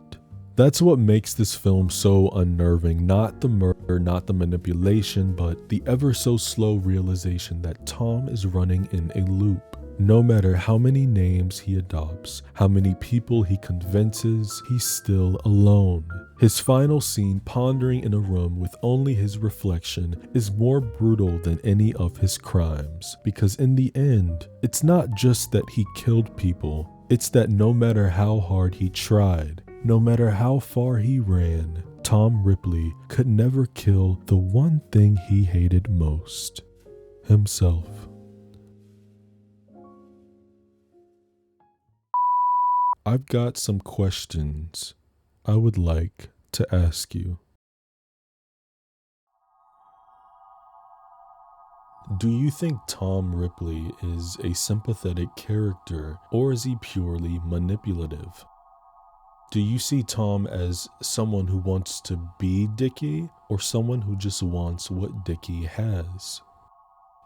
That's what makes this film so unnerving, not the murder, not the manipulation, but the ever so slow realization that Tom is running in a loop. No matter how many names he adopts, how many people he convinces, he's still alone. His final scene, pondering in a room with only his reflection, is more brutal than any of his crimes, because in the end, it's not just that he killed people, it's that no matter how hard he tried, no matter how far he ran, Tom Ripley could never kill the one thing he hated most, himself. I've got some questions I would like to ask you. Do you think Tom Ripley is a sympathetic character, or is he purely manipulative? Do you see Tom as someone who wants to be Dickie, or someone who just wants what Dickie has?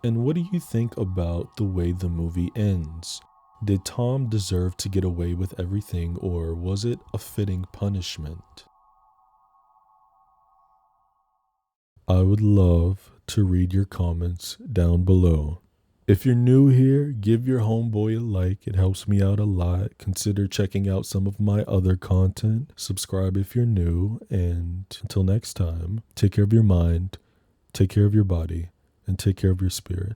And what do you think about the way the movie ends? Did Tom deserve to get away with everything, or was it a fitting punishment? I would love to read your comments down below. If you're new here, give your homeboy a like. It helps me out a lot. Consider checking out some of my other content. Subscribe if you're new. And until next time, take care of your mind, take care of your body, and take care of your spirit.